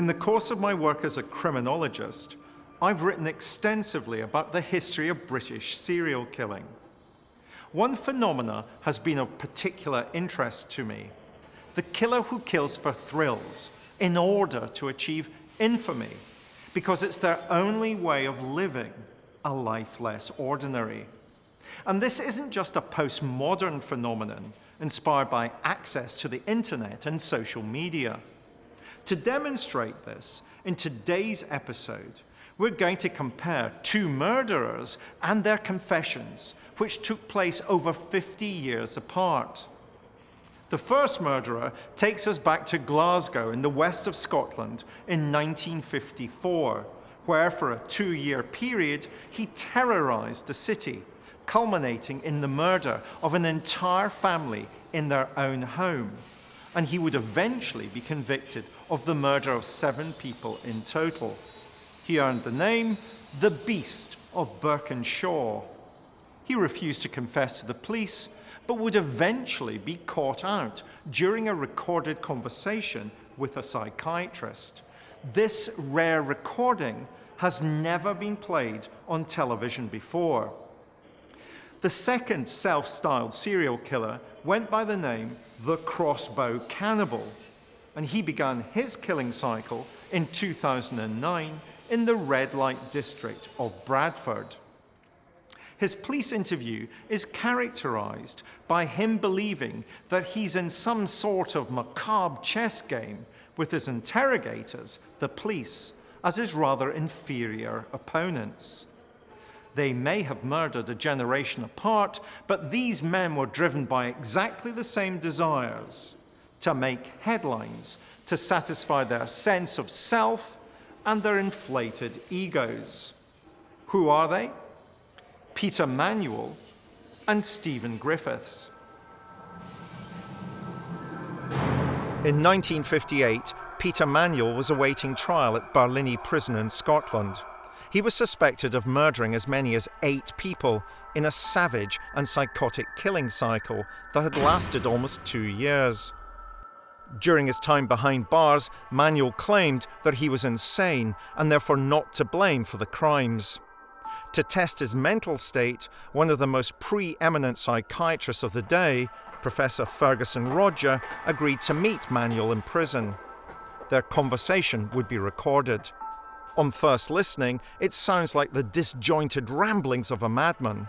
the course of my work as a criminologist, I've written extensively about the history of British serial killing. One phenomena has been of particular interest to me: the killer who kills for thrills in order to achieve infamy, because it's their only way of living a life less ordinary. And this isn't just a postmodern phenomenon inspired by access to the internet and social media. To demonstrate this, in today's episode, we're going to compare two murderers and their confessions, which took place over 50 years apart. The first murderer takes us back to Glasgow in the west of Scotland in 1954, where for a 2-year period he terrorized the city, culminating in the murder of an entire family in their own home. And he would eventually be convicted of the murder of 7 people in total. He earned the name the Beast of Burke. He refused to confess to the police, but would eventually be caught out during a recorded conversation with a psychiatrist. This rare recording has never been played on television before. The second self-styled serial killer went by the name the Crossbow Cannibal, and he began his killing cycle in 2009 in the red light district of Bradford. His police interview is characterized by him believing that he's in some sort of macabre chess game with his interrogators, the police, as his rather inferior opponents. They may have murdered a generation apart, but these men were driven by exactly the same desires: to make headlines, to satisfy their sense of self and their inflated egos. Who are they? Peter Manuel and Steven Griffiths. In 1958, Peter Manuel was awaiting trial at Barlinnie Prison in Scotland. He was suspected of murdering as many as 8 people in a savage and psychotic killing cycle that had lasted almost 2 years. During his time behind bars, Manuel claimed that he was insane and therefore not to blame for the crimes. To test his mental state, one of the most preeminent psychiatrists of the day, Professor Ferguson Roger, agreed to meet Manuel in prison. Their conversation would be recorded. On first listening, it sounds like the disjointed ramblings of a madman.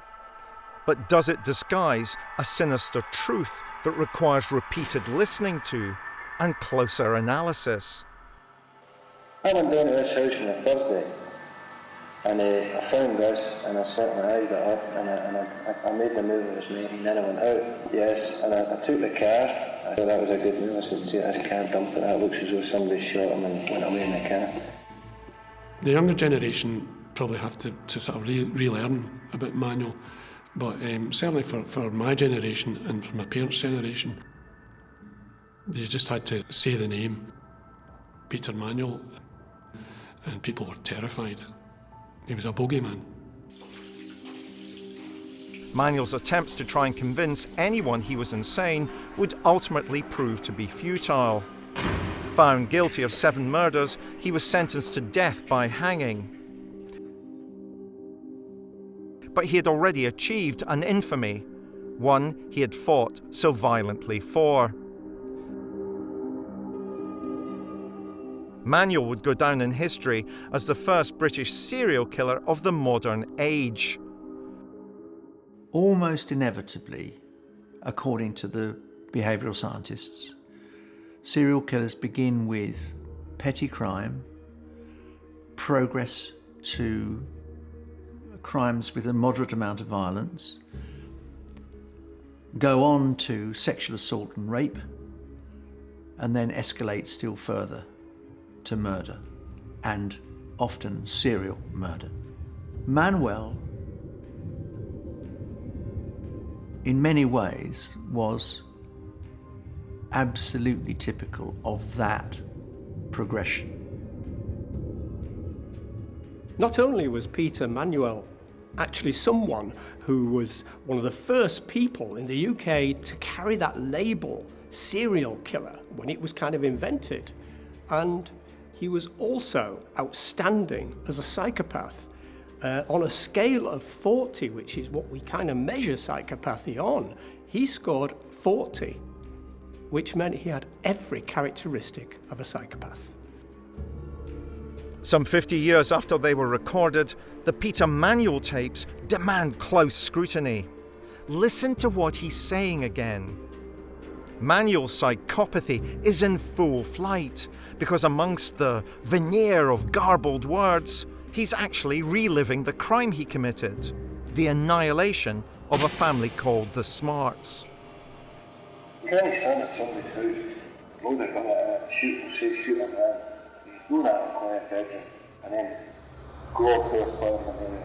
But does it disguise a sinister truth that requires repeated listening to and closer analysis? I went down to this house on a Thursday, and I found this, and I set my eyes up, and I made the move I was making, and then I went out. Yes, and I took the car. I thought that was a good move. I said, I can't dump it. That looks as though somebody shot him and went away in the car. The younger generation probably have to sort of relearn about Manuel, but certainly for my generation and for my parents' generation, they just had to say the name, Peter Manuel, and people were terrified. He was a bogeyman. Manuel's attempts to try and convince anyone he was insane would ultimately prove to be futile. Found guilty of 7 murders, he was sentenced to death by hanging. But he had already achieved an infamy, one he had fought so violently for. Manuel would go down in history as the first British serial killer of the modern age. Almost inevitably, according to the behavioural scientists, serial killers begin with petty crime, progress to crimes with a moderate amount of violence, go on to sexual assault and rape, and then escalate still further to murder, and often serial murder. Manuel, in many ways, was absolutely typical of that progression. Not only was Peter Manuel actually someone who was one of the first people in the UK to carry that label, serial killer, when it was kind of invented, and he was also outstanding as a psychopath. On a scale of 40, which is what we kind of measure psychopathy on, he scored 40, which meant he had every characteristic of a psychopath. Some 50 years after they were recorded, the Peter Manuel tapes demand close scrutiny. Listen to what he's saying again. Manuel's psychopathy is in full flight because amongst the veneer of garbled words, he's actually reliving the crime he committed, the annihilation of a family called the Smarts. You can't stand at somebody's house, load a gun at it, shoot at man. Do that in a quiet bedroom, and then go up to a fire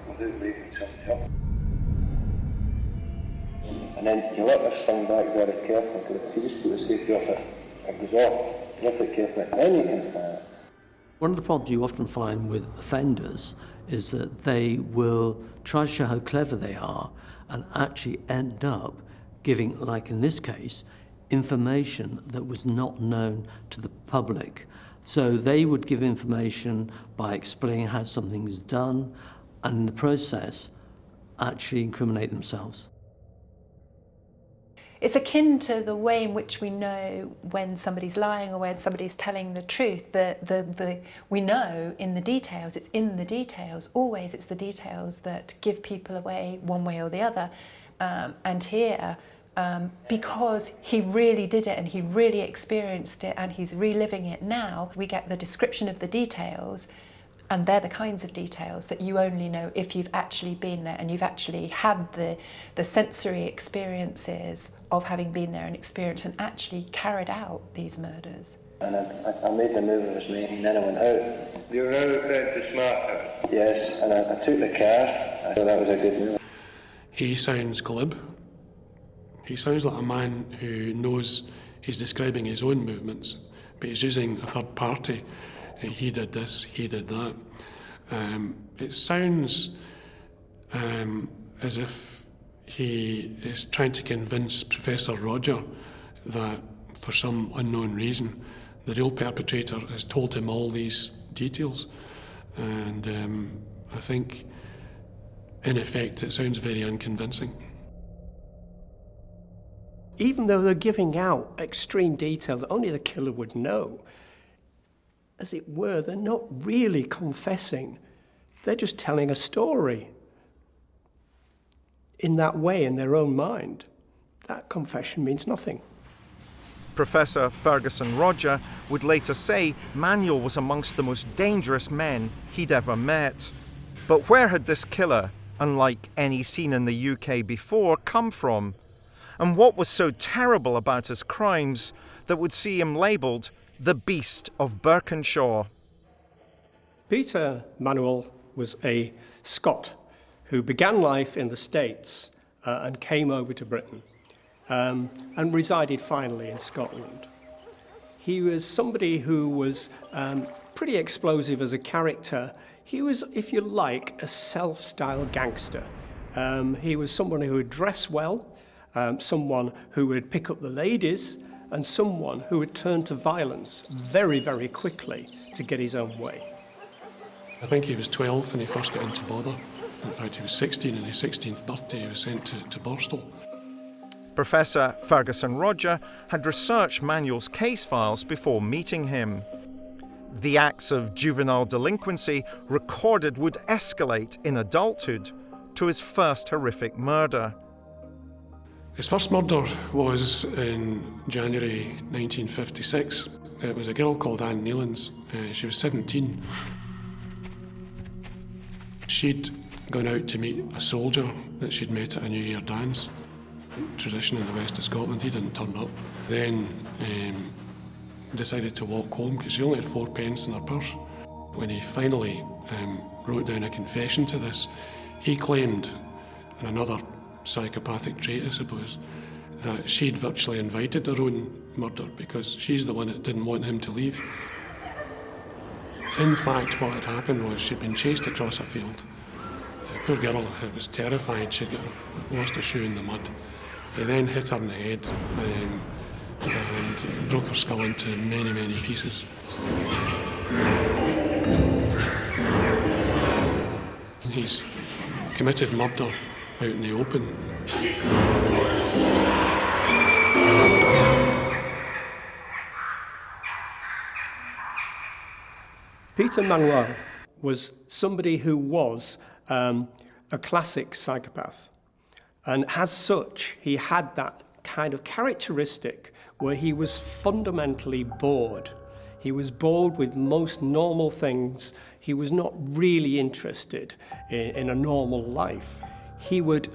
without waking somebody up. And then you let this thing back very carefully, because if you just put the safety off it goes off, lift it carefully, then you can fire it. One of the problems you often find with offenders is that they will try to show how clever they are and actually end up giving, like in this case, information that was not known to the public. So they would give information by explaining how something is done, and in the process, actually incriminate themselves. It's akin to the way in which we know when somebody's lying or when somebody's telling the truth. We know in the details, it's in the details. Always it's the details that give people away one way or the other. And here, because he really did it and he really experienced it and he's reliving it now, we get the description of the details, and they're the kinds of details that you only know if you've actually been there and you've actually had the sensory experiences of having been there and experienced and actually carried out these murders. And I made the move I was making, then I went out. You were out to Smart? Yes, and I took the car. I thought that was a good move. He sounds glib. He sounds like a man who knows he's describing his own movements, but he's using a third party. He did this, he did that. It sounds as if he is trying to convince Professor Roger that for some unknown reason the real perpetrator has told him all these details. And I think in effect it sounds very unconvincing. Even though they're giving out extreme detail that only the killer would know, as it were, they're not really confessing. They're just telling a story in that way, in their own mind. That confession means nothing. Professor Ferguson Roger would later say Manuel was amongst the most dangerous men he'd ever met. But where had this killer, unlike any seen in the UK before, come from? And what was so terrible about his crimes that would see him labelled the Beast of Birkenshaw? Peter Manuel was a Scot who began life in the States and came over to Britain and resided finally in Scotland. He was somebody who was pretty explosive as a character. He was, if you like, a self-styled gangster. He was someone who would dress well, someone who would pick up the ladies, and someone who would turn to violence very, very quickly to get his own way. I think he was 12 when he first got into bother. In fact, he was 16, and his 16th birthday he was sent to Borstal. Professor Ferguson Roger had researched Manuel's case files before meeting him. The acts of juvenile delinquency recorded would escalate in adulthood to his first horrific murder. His first murder was in January 1956. It was a girl called Anne Nealons. She was 17. She'd gone out to meet a soldier that she'd met at a New Year dance. Tradition in the west of Scotland, he didn't turn up. Then decided to walk home because she only had 4 pence in her purse. When he finally wrote down a confession to this, he claimed, and another psychopathic trait, I suppose, that she'd virtually invited her own murder because she's the one that didn't want him to leave. In fact, what had happened was she'd been chased across a field. The poor girl was terrified. She'd lost a shoe in the mud. He then hit her in the head and broke her skull into many, many pieces. He's committed murder out in the open. Peter Manuel was somebody who was a classic psychopath. And as such, he had that kind of characteristic where he was fundamentally bored. He was bored with most normal things. He was not really interested in a normal life. He would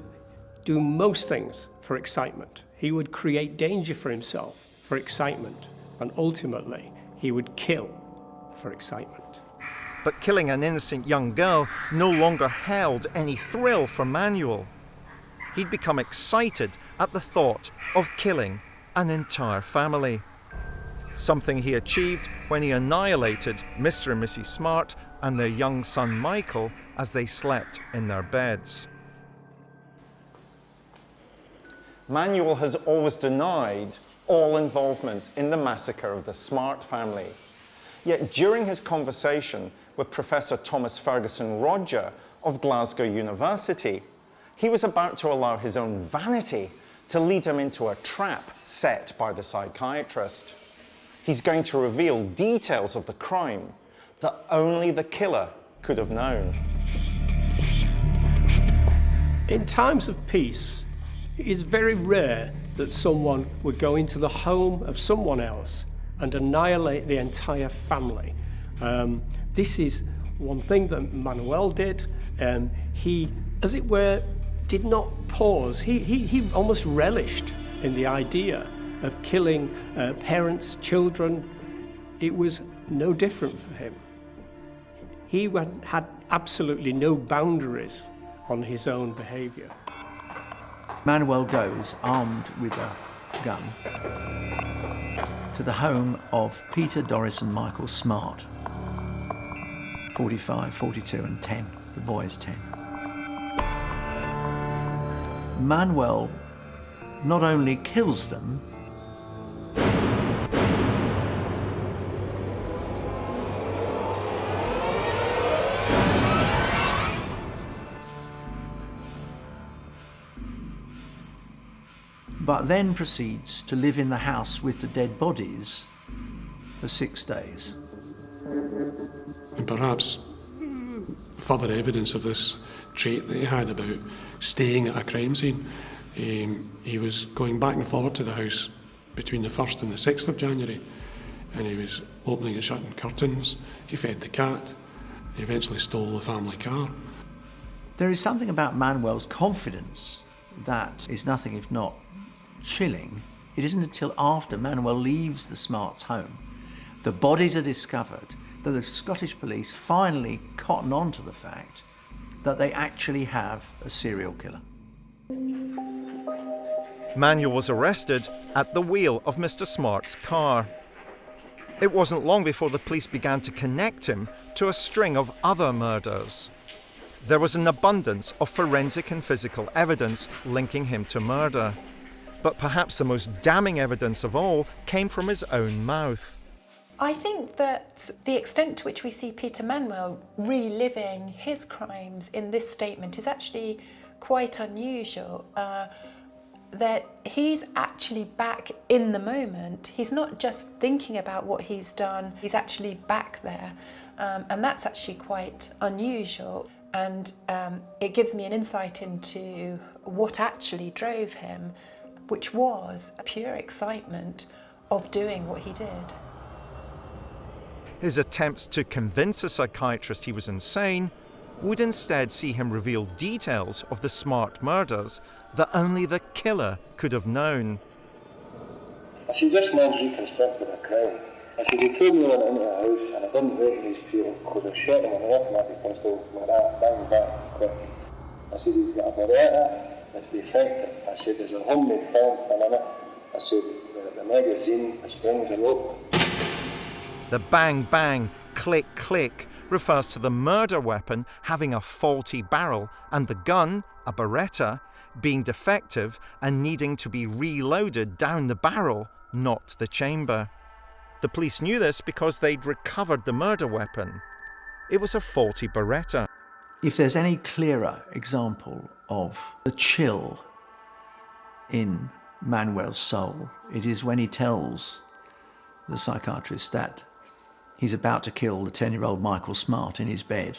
do most things for excitement. He would create danger for himself for excitement. And ultimately, he would kill for excitement. But killing an innocent young girl no longer held any thrill for Manuel. He'd become excited at the thought of killing an entire family. Something he achieved when he annihilated Mr. and Mrs. Smart and their young son Michael as they slept in their beds. Manuel has always denied all involvement in the massacre of the Smart family. Yet during his conversation with Professor Thomas Ferguson Roger of Glasgow University, he was about to allow his own vanity to lead him into a trap set by the psychiatrist. He's going to reveal details of the crime that only the killer could have known. In times of peace, it is very rare that someone would go into the home of someone else and annihilate the entire family. This is one thing that Manuel did. He, as it were, did not pause. He almost relished in the idea of killing parents, children. It was no different for him. He had absolutely no boundaries on his own behaviour. Manuel goes, armed with a gun, to the home of Peter, Doris and Michael Smart. 45, 42 and 10. The boy is 10. Manuel not only kills them, but then proceeds to live in the house with the dead bodies for 6 days. And perhaps further evidence of this trait that he had about staying at a crime scene. He was going back and forward to the house between the 1st and the 6th of January, and he was opening and shutting curtains. He fed the cat. He eventually stole the family car. There is something about Manuel's confidence that is nothing if not chilling. It isn't until after Manuel leaves the Smarts' home, the bodies are discovered, that the Scottish police finally cotton on to the fact that they actually have a serial killer. Manuel was arrested at the wheel of Mr. Smart's car. It wasn't long before the police began to connect him to a string of other murders. There was an abundance of forensic and physical evidence linking him to murder. But perhaps the most damning evidence of all came from his own mouth. I think that the extent to which we see Peter Manuel reliving his crimes in this statement is actually quite unusual. That he's actually back in the moment. He's not just thinking about what he's done, he's actually back there. And that's actually quite unusual. And it gives me an insight into what actually drove him, which was pure excitement of doing what he did. His attempts to convince a psychiatrist he was insane would instead see him reveal details of the Smart murders that only the killer could have known. I said, this man's reconstructed a crime. I said, he told me when I went into the house and I didn't recognise Peter because I shot him with an automatic pistol like that, bang, bang, quick. I said, he's got a Beretta, it's defective. I said, there's a homemade film in it. I said, the magazine, the springs are low. The bang bang, click click refers to the murder weapon having a faulty barrel and the gun, a Beretta, being defective and needing to be reloaded down the barrel, not the chamber. The police knew this because they'd recovered the murder weapon. It was a faulty Beretta. If there's any clearer example of the chill in Manuel's soul, it is when he tells the psychiatrist that he's about to kill the 10-year-old Michael Smart in his bed.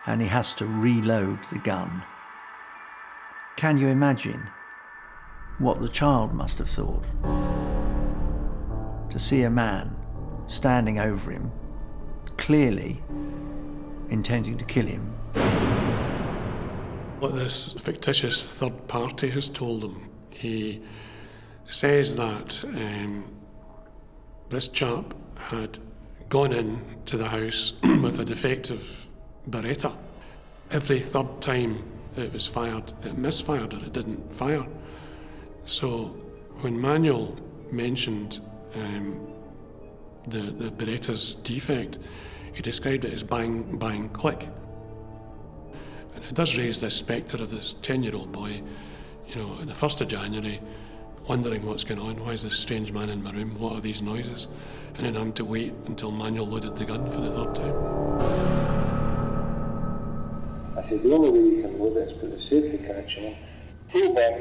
And he has to reload the gun. Can you imagine what the child must have thought? To see a man standing over him, clearly intending to kill him. What this fictitious third party has told him, he says that this chap had gone in to the house with a defective Beretta. Every third time it was fired, it misfired or it didn't fire. So when Manuel mentioned the Beretta's defect, he described it as bang, bang, click. And it does raise this spectre of this 10-year-old boy, you know, on the 1st of January, wondering what's going on, why is this strange man in my room, what are these noises? And then having to wait until Manuel loaded the gun for the third time. I said, the only way you can load it is put the safety catch in. Pull back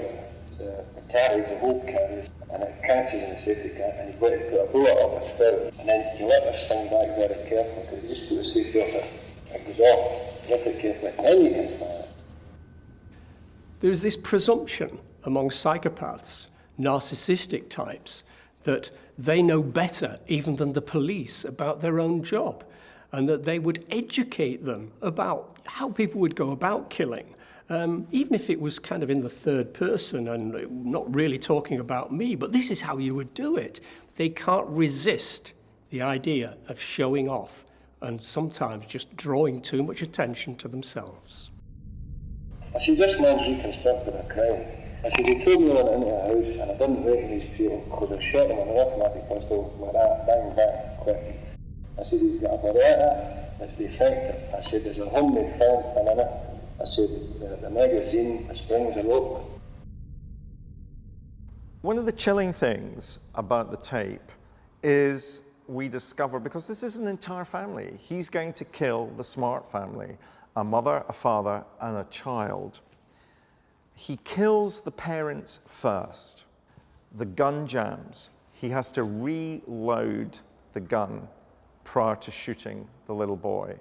the carries, the hope carries, and it catches in the safety catch, and you've got to put a bullet up a spout, and then you let this thing back very carefully, because you just put the safety off it, it goes off, lift it carefully, then you can fire. There's this presumption among psychopaths, narcissistic types, that they know better even than the police about their own job, and that they would educate them about how people would go about killing, even if it was kind of in the third person and not really talking about me, but this is how you would do it. They can't resist the idea of showing off and sometimes just drawing too much attention to themselves. I said, this man's reconstructed a crime. I said, he told me I went into a house and I didn't recognise Peter because I shot him with an automatic pistol like that, bang, bang, quick. I said, he's got a Beretta, it's defective. I said, there's a homemade film in it. I said, the magazine, the springs are open. One of the chilling things about the tape is we discover, because this is an entire family, he's going to kill the Smart family, a mother, a father, and a child. He kills the parents first. The gun jams. He has to reload the gun prior to shooting the little boy.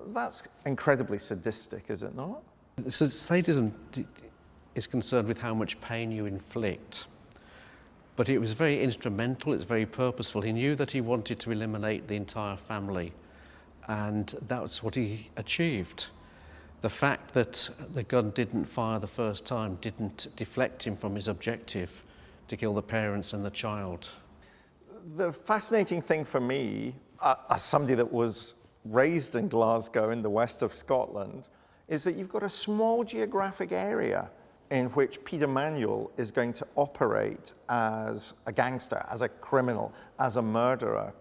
That's incredibly sadistic, is it not? So sadism is concerned with how much pain you inflict. But it was very instrumental, it's very purposeful. He knew that he wanted to eliminate the entire family, and that's what he achieved. The fact that the gun didn't fire the first time didn't deflect him from his objective to kill the parents and the child. The fascinating thing for me, as somebody that was raised in Glasgow in the west of Scotland, is that you've got a small geographic area in which Peter Manuel is going to operate as a gangster, as a criminal, as a murderer.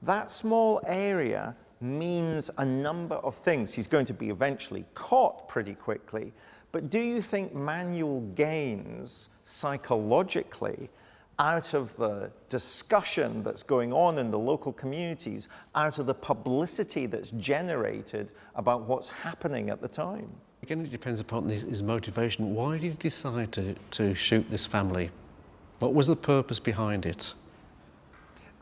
That small area means a number of things. He's going to be eventually caught pretty quickly, but do you think Manuel gains psychologically out of the discussion that's going on in the local communities, out of the publicity that's generated about what's happening at the time? Again, it depends upon his motivation. Why did he decide to shoot this family? What was the purpose behind it?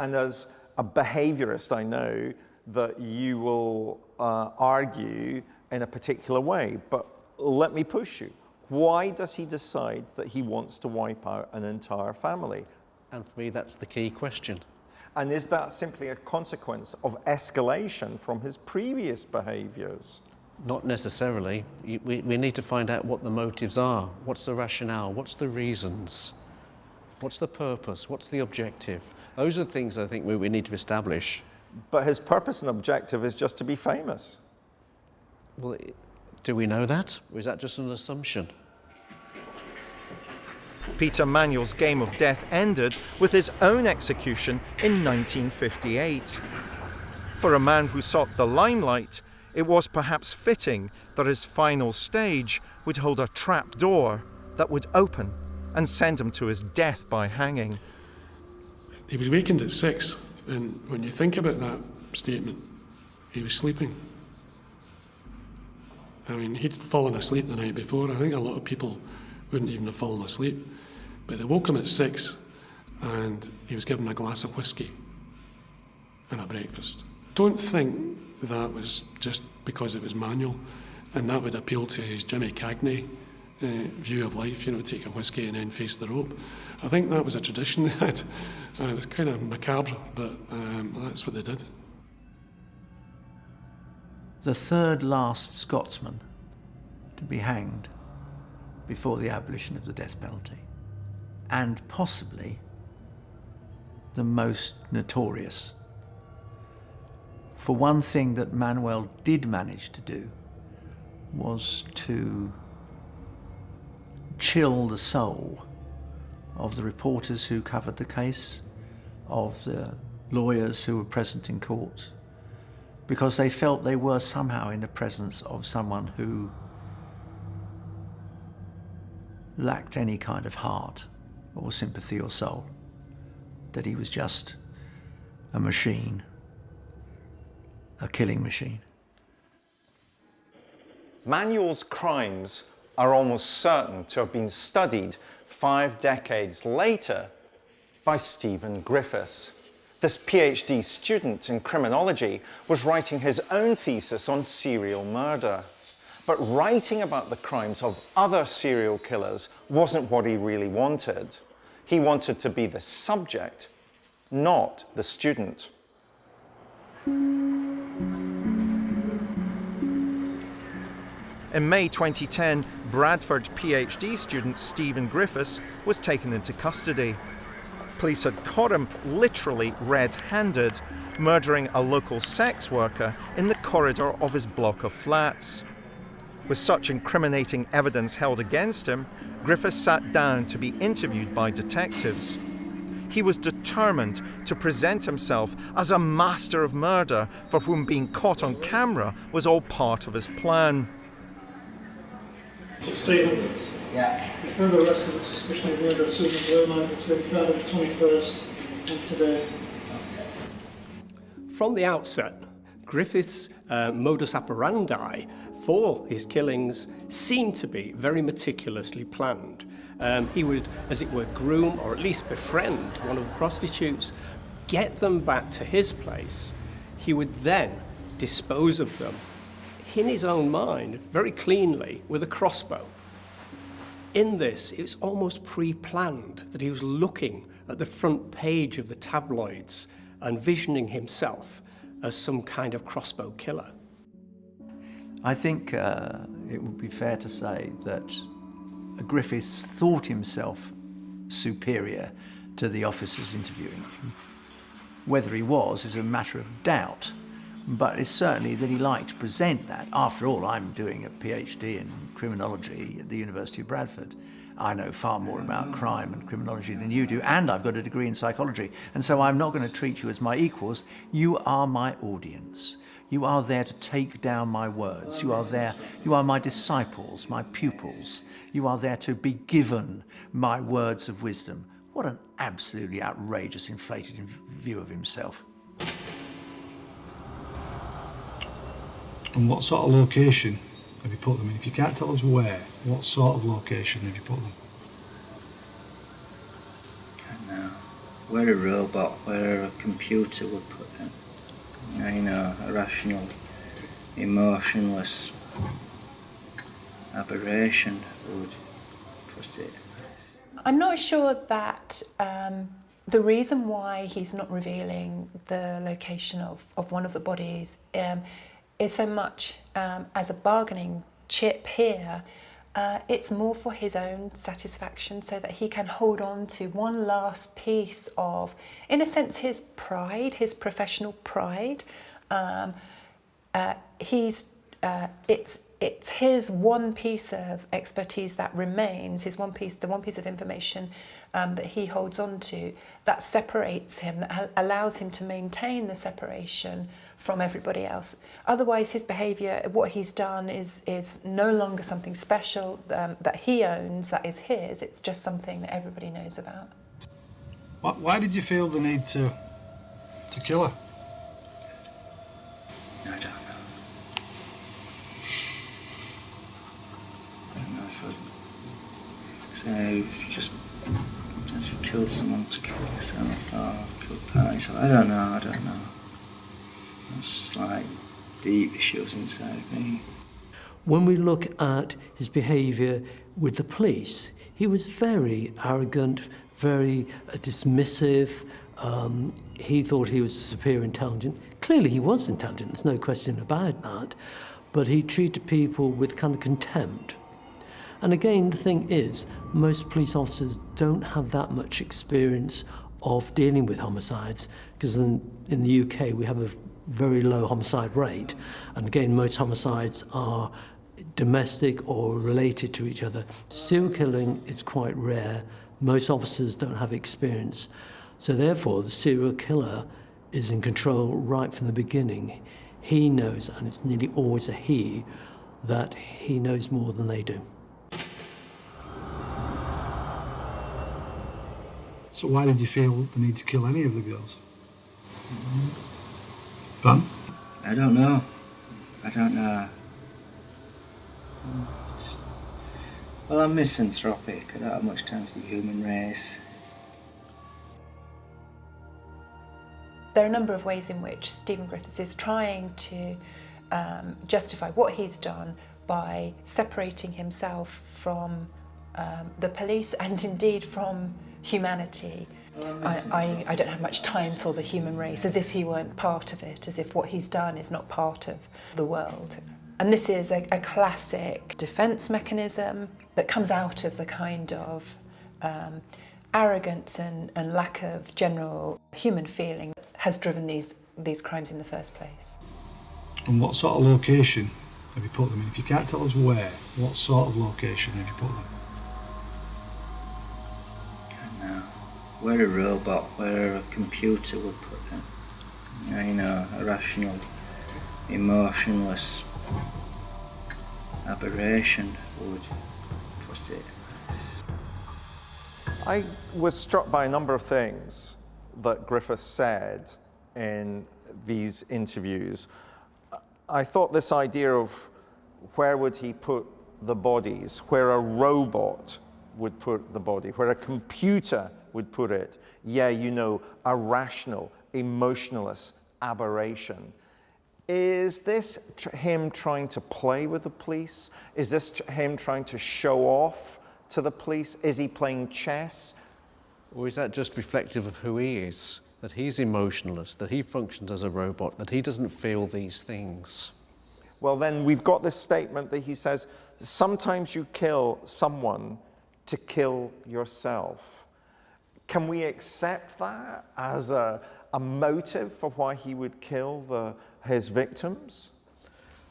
And as a behaviorist, I know that you will argue in a particular way, but let me push you. Why does he decide that he wants to wipe out an entire family? And for me, that's the key question. And is that simply a consequence of escalation from his previous behaviors? Not necessarily. We need to find out what the motives are. What's the rationale? What's the reasons? What's the purpose? What's the objective? Those are the things I think we need to establish. But his purpose and objective is just to be famous. Well, do we know that? Or is that just an assumption? Peter Manuel's game of death ended with his own execution in 1958. For a man who sought the limelight, it was perhaps fitting that his final stage would hold a trap door that would open and send him to his death by hanging. He was wakened at 6, and when you think about that statement, he was sleeping. I mean, he'd fallen asleep the night before. I think a lot of people wouldn't even have fallen asleep. But they woke him at 6, and he was given a glass of whiskey and a breakfast. Don't think that was just because it was Manuel, and that would appeal to his Jimmy Cagney view of life, you know, take a whiskey and then face the rope. I think that was a tradition they had. It was kind of macabre, but that's what they did. The third last Scotsman to be hanged before the abolition of the death penalty, and possibly the most notorious. For one thing that Manuel did manage to do was to chill the soul of the reporters who covered the case, of the lawyers who were present in court, because they felt they were somehow in the presence of someone who lacked any kind of heart or sympathy or soul, that he was just a machine, a killing machine. Manuel's crimes are almost certain to have been studied 5 decades later by Steven Griffiths. This PhD student in criminology was writing his own thesis on serial murder. But writing about the crimes of other serial killers wasn't what he really wanted. He wanted to be the subject, not the student. In May 2010, Bradford PhD student Steven Griffiths was taken into custody. Police had caught him literally red-handed, murdering a local sex worker in the corridor of his block of flats. With such incriminating evidence held against him, Griffiths sat down to be interviewed by detectives. He was determined to present himself as a master of murder for whom being caught on camera was all part of his plan. Stephen, yeah. You further arrested on suspicion of murder of Susan Blair between Friday the 21st and today. From the outset, Griffiths' modus operandi for his killings seemed to be very meticulously planned. He would, as it were, groom or at least befriend one of the prostitutes, get them back to his place. He would then dispose of them in his own mind, very cleanly, with a crossbow. In this, it was almost pre-planned that he was looking at the front page of the tabloids, envisioning himself as some kind of crossbow killer. I think it would be fair to say that Griffiths thought himself superior to the officers interviewing him. Whether he was is a matter of doubt, but it's certainly that he liked to present that. After all, I'm doing a PhD in criminology at the University of Bradford. I know far more about crime and criminology than you do, and I've got a degree in psychology, and so I'm not going to treat you as my equals. You are my audience. You are there to take down my words. You are my disciples, my pupils. You are there to be given my words of wisdom. What an absolutely outrageous, inflated view of himself. And what sort of location have you put them in? If you can't tell us where, what sort of location have you put them? I don't know. Where a robot, where a computer would put it. You know, a rational, emotionless aberration would put it. I'm not sure that the reason why he's not revealing the location of one of the bodies is so much as a bargaining chip here. It's more for his own satisfaction, so that he can hold on to one last piece of, in a sense, his pride, his professional pride. It's his one piece of expertise that remains, the one piece of information that he holds on to, that separates him, that allows him to maintain the separation from everybody else. Otherwise, his behaviour, what he's done is no longer something special that he owns, that is his. It's just something that everybody knows about. Why did you feel the need to kill her? I don't know. I don't know if I was... So, just... Sometimes you kill someone to kill yourself, or kill parties. I don't know. It's like deep issues inside me. When we look at his behaviour with the police, he was very arrogant, very dismissive. He thought he was superior intelligent. Clearly he was intelligent, there's no question about that. But he treated people with kind of contempt. And again, the thing is, most police officers don't have that much experience of dealing with homicides, because in the UK we have a very low homicide rate. And again, most homicides are domestic or related to each other. Serial killing is quite rare. Most officers don't have experience. So therefore, the serial killer is in control right from the beginning. He knows, and it's nearly always a he, that he knows more than they do. So why did you feel the need to kill any of the girls? Van? I don't know. Well, I'm misanthropic. I don't have much time for the human race. There are a number of ways in which Steven Griffiths is trying to justify what he's done by separating himself from the police and indeed from humanity. I don't have much time for the human race, as if he weren't part of it, as if what he's done is not part of the world. And this is a classic defence mechanism that comes out of the kind of arrogance and lack of general human feeling that has driven these crimes in the first place. And what sort of location have you put them in? If you can't tell us where, what sort of location have you put them? I don't know. Where a robot, where a computer would put them. You know, a rational, emotionless aberration would put it. I was struck by a number of things that Griffiths said in these interviews. I thought this idea of where would he put the bodies, where a robot would put the body, where a computer would put it, yeah, you know, a rational, emotionless aberration. Is this him trying to play with the police? Is this him trying to show off to the police? Is he playing chess? Or is that just reflective of who he is? That he's emotionless, that he functions as a robot, that he doesn't feel these things? Well, then we've got this statement that he says, sometimes you kill someone to kill yourself. Can we accept that as a motive for why he would kill his victims?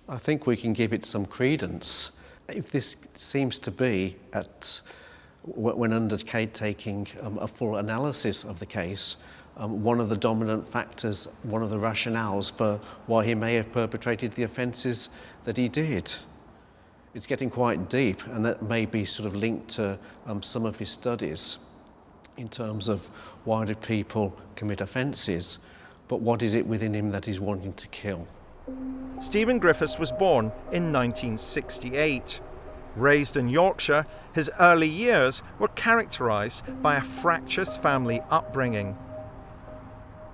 I think we can give it some credence. If this seems to be, when undertaking a full analysis of the case, one of the dominant factors, one of the rationales for why he may have perpetrated the offences that he did. It's getting quite deep, and that may be sort of linked to some of his studies in terms of why do people commit offences, but what is it within him that he's wanting to kill? Steven Griffiths was born in 1968. Raised in Yorkshire, his early years were characterised by a fractious family upbringing.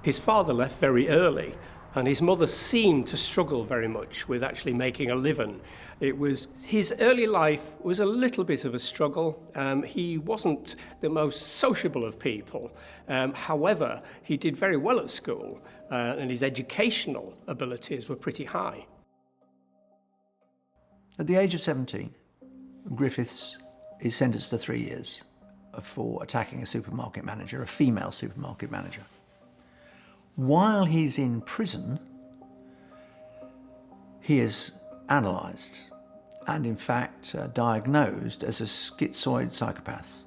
His father left very early, and his mother seemed to struggle very much with actually making a living. His early life was a little bit of a struggle. He wasn't the most sociable of people. However, he did very well at school, and his educational abilities were pretty high. At the age of 17, Griffiths is sentenced to 3 years for attacking a supermarket manager, a female supermarket manager. While he's in prison, he is analysed. and in fact diagnosed as a schizoid psychopath.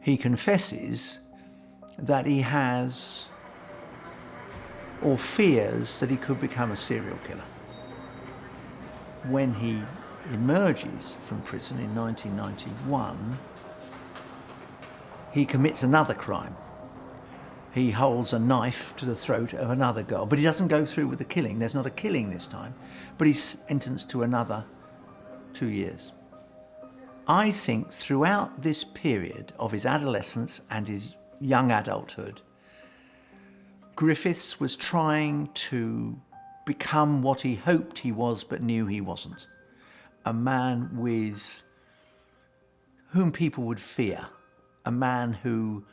He confesses that he has or fears that he could become a serial killer. When he emerges from prison in 1991, he commits another crime. He holds a knife to the throat of another girl, but he doesn't go through with the killing. There's not a killing this time, but he's sentenced to another 2 years. I think throughout this period of his adolescence and his young adulthood, Griffiths was trying to become what he hoped he was but knew he wasn't. A man with whom people would fear. A man who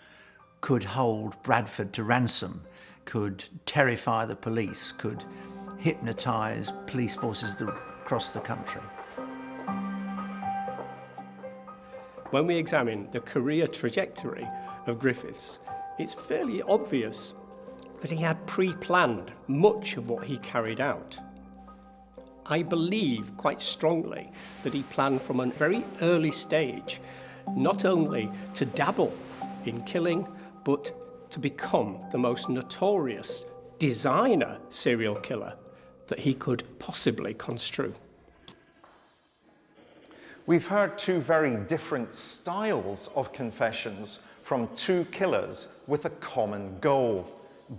could hold Bradford to ransom, could terrify the police, could hypnotise police forces across the country. When we examine the career trajectory of Griffiths, it's fairly obvious that he had pre-planned much of what he carried out. I believe quite strongly that he planned from a very early stage not only to dabble in killing, but to become the most notorious designer serial killer that he could possibly construe. We've heard two very different styles of confessions from two killers with a common goal: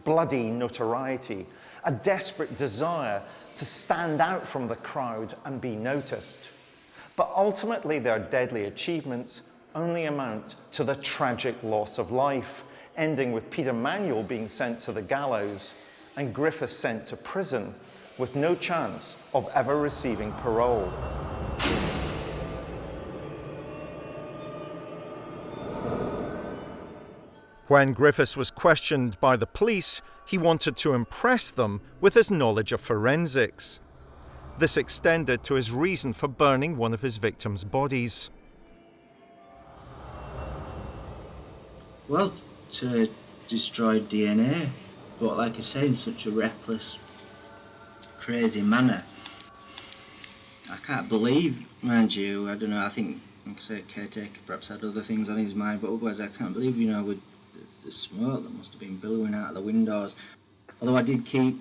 bloody notoriety, a desperate desire to stand out from the crowd and be noticed. But ultimately, their deadly achievements only amount to the tragic loss of life, ending with Peter Manuel being sent to the gallows and Griffiths sent to prison with no chance of ever receiving parole. When Griffiths was questioned by the police, he wanted to impress them with his knowledge of forensics. This extended to his reason for burning one of his victims' bodies. Well, to destroy DNA, but like I say, in such a reckless, crazy manner. I can't believe, mind you, I don't know, I think, like I say, caretaker perhaps had other things on his mind, but otherwise I can't believe, you know, with the smoke that must have been billowing out of the windows. Although I did keep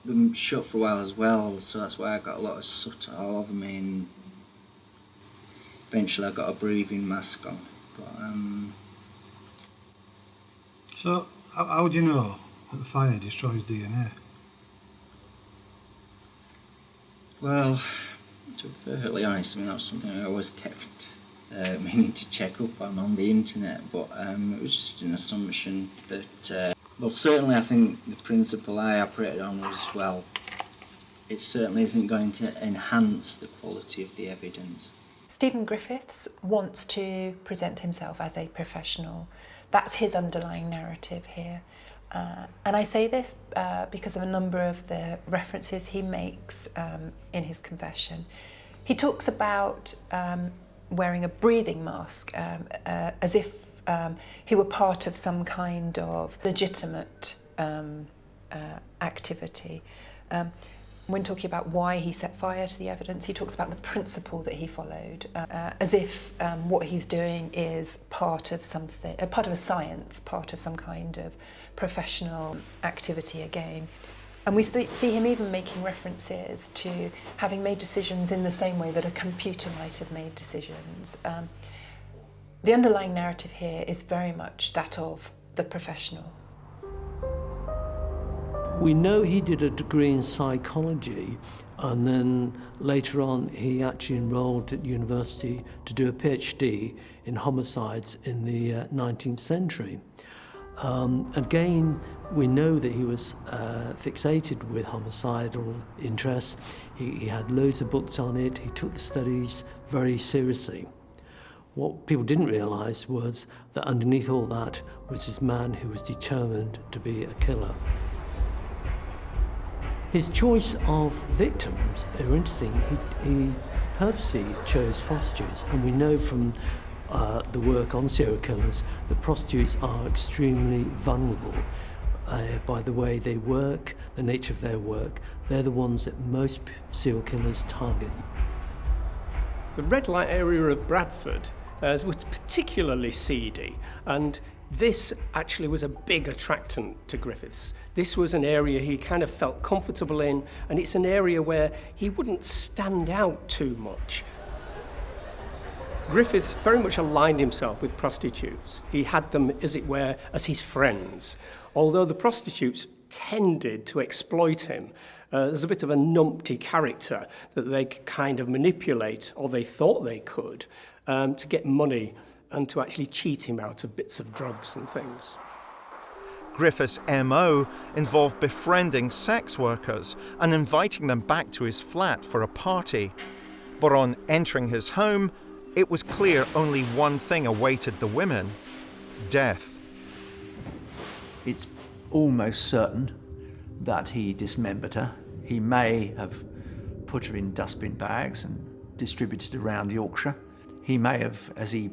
them shut for a while as well, so that's why I got a lot of soot all over me, and eventually I got a breathing mask on. But, So, how would you know that the fire destroys DNA? Well, to be perfectly honest, I mean, that was something I always kept meaning to check up on the internet, but it was just an assumption that, well, certainly I think the principle I operated on was, well, it certainly isn't going to enhance the quality of the evidence. Steven Griffiths wants to present himself as a professional. That's his underlying narrative here. And I say this because of a number of the references he makes in his confession. He talks about wearing a breathing mask as if he were part of some kind of legitimate activity. When talking about why he set fire to the evidence, he talks about the principle that he followed, as if what he's doing is part of something, part of a science, part of some kind of professional activity again. And we see him even making references to having made decisions in the same way that a computer might have made decisions. The underlying narrative here is very much that of the professional. We know he did a degree in psychology, and then later on he actually enrolled at university to do a PhD in homicides in the 19th century. Again, we know that he was fixated with homicidal interests. He had loads of books on it. He took the studies very seriously. What people didn't realise was that underneath all that was this man who was determined to be a killer. His choice of victims are interesting. He purposely chose prostitutes, and we know from the work on serial killers that prostitutes are extremely vulnerable by the way they work, the nature of their work. They're the ones that most serial killers target. The red light area of Bradford was particularly seedy, and this actually was a big attractant to Griffiths. This was an area he kind of felt comfortable in, and it's an area where he wouldn't stand out too much. Griffiths very much aligned himself with prostitutes. He had them, as it were, as his friends. Although the prostitutes tended to exploit him, there's a bit of a numpty character that they could kind of manipulate, or they thought they could, to get money and to actually cheat him out of bits of drugs and things. Griffiths' MO involved befriending sex workers and inviting them back to his flat for a party. But on entering his home, it was clear only one thing awaited the women: death. It's almost certain that he dismembered her. He may have put her in dustbin bags and distributed around Yorkshire. He may have, as he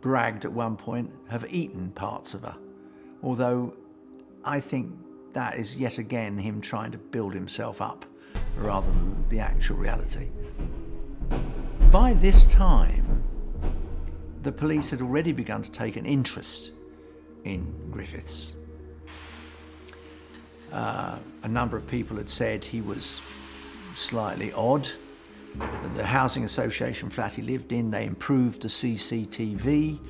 bragged at one point, have eaten parts of her. Although I think that is yet again him trying to build himself up rather than the actual reality. By this time, the police had already begun to take an interest in Griffiths. A number of people had said he was slightly odd. The housing association flat he lived in, they improved the CCTV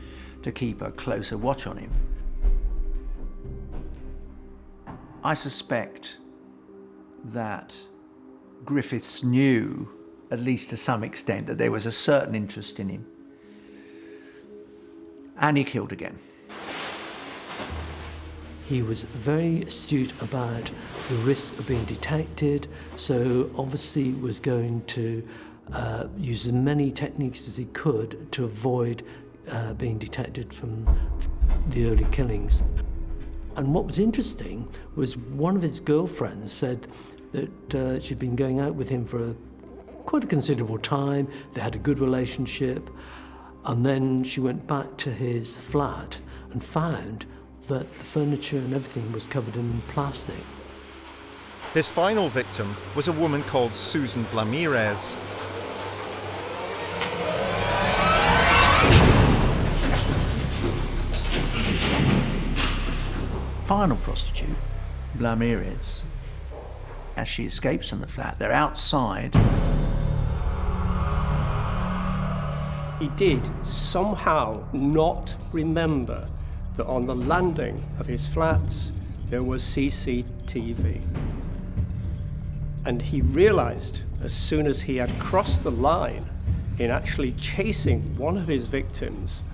to keep a closer watch on him. I suspect that Griffiths knew, at least to some extent, that there was a certain interest in him. And he killed again. He was very astute about the risk of being detected, so obviously was going to use as many techniques as he could to avoid being detected from the early killings. And what was interesting was one of his girlfriends said that she'd been going out with him for quite a considerable time, they had a good relationship, and then she went back to his flat and found that the furniture and everything was covered in plastic. His final victim was a woman called Susan Blamirez. Final prostitute, Blamirez, as she escapes from the flat, they're outside. He did somehow not remember that on the landing of his flats there was CCTV. And he realized as soon as he had crossed the line in actually chasing one of his victims,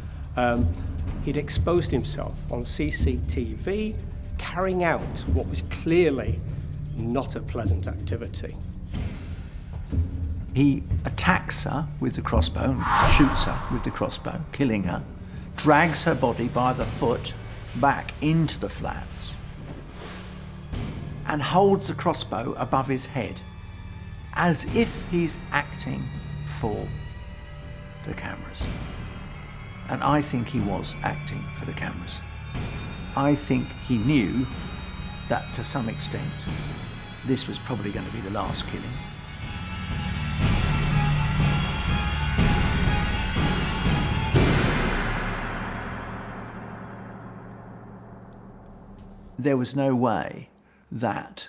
he'd exposed himself on CCTV, carrying out what was clearly not a pleasant activity. He attacks her with the crossbow, shoots her with the crossbow, killing her, drags her body by the foot back into the flats, and holds the crossbow above his head as if he's acting for the cameras. And I think he was acting for the cameras. I think he knew that to some extent this was probably going to be the last killing. There was no way that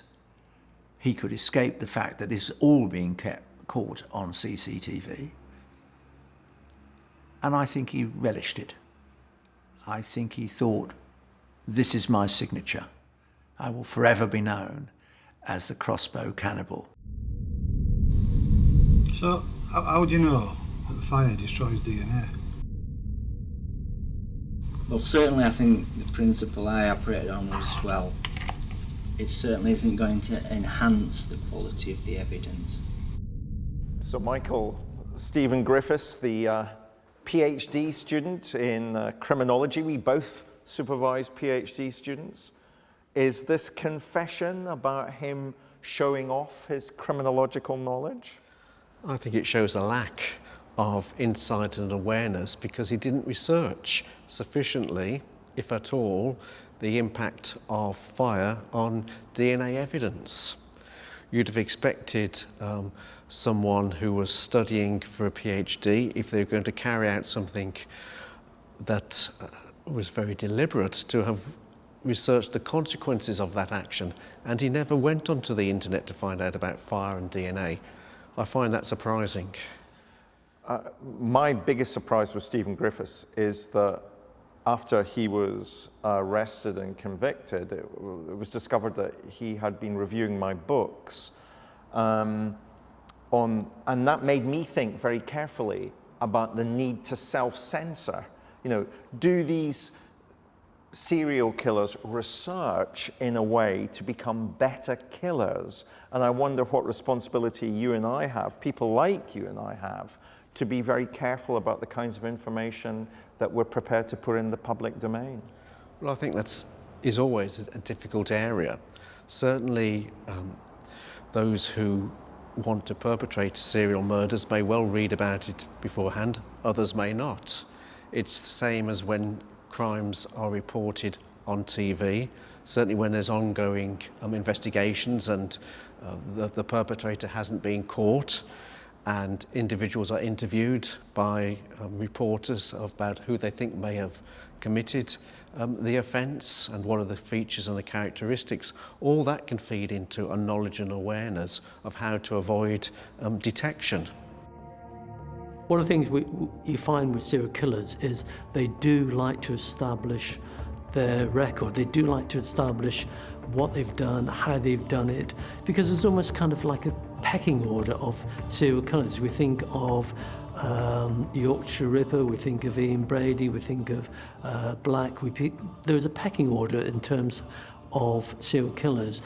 he could escape the fact that this is all being caught on CCTV. And I think he relished it. I think he thought, this is my signature. I will forever be known as the Crossbow Cannibal. So, how would you know that the fire destroys DNA? Well, certainly I think the principle I operated on was, well, it certainly isn't going to enhance the quality of the evidence. So Michael, Steven Griffiths, the PhD student in criminology, we both supervise PhD students. Is this confession about him showing off his criminological knowledge? I think it shows a lack of insight and awareness because he didn't research sufficiently, if at all, the impact of fire on DNA evidence. You'd have expected someone who was studying for a PhD, if they were going to carry out something that was very deliberate, to have researched the consequences of that action. And he never went onto the internet to find out about fire and DNA. I find that surprising. My biggest surprise with Steven Griffiths is that after he was arrested and convicted, it was discovered that he had been reviewing my books, and that made me think very carefully about the need to self-censor. You know, do these serial killers research in a way to become better killers? And I wonder what responsibility you and I have, people like you and I have, to be very careful about the kinds of information that we're prepared to put in the public domain. Well, I think that is always a difficult area. Certainly, those who want to perpetrate serial murders may well read about it beforehand, others may not. It's the same as when crimes are reported on TV, certainly when there's ongoing investigations and the perpetrator hasn't been caught, and individuals are interviewed by reporters about who they think may have committed the offence and what are the features and the characteristics. All that can feed into a knowledge and awareness of how to avoid detection. One of the things you find with serial killers is they do like to establish their record. They do like to establish what they've done, how they've done it, because it's almost kind of like a pecking order of serial killers. We think of Yorkshire Ripper, we think of Ian Brady, we think of Black. There's a pecking order in terms of serial killers,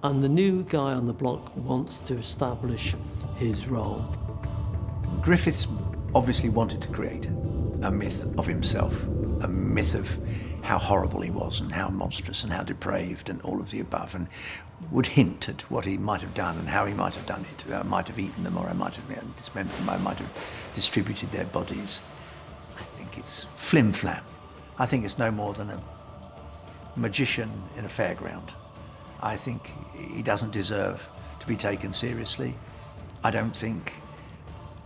and the new guy on the block wants to establish his role. Griffiths obviously wanted to create a myth of himself, a myth of how horrible he was and how monstrous and how depraved and all of the above, and would hint at what he might have done and how he might have done it. I might have eaten them, or I might have dismembered them, I might have distributed their bodies. I think it's flim-flam. I think it's no more than a magician in a fairground. I think he doesn't deserve to be taken seriously. I don't think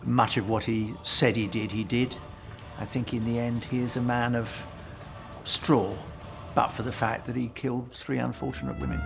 much of what he said he did. I think in the end he is a man of straw, but for the fact that he killed 3 unfortunate women.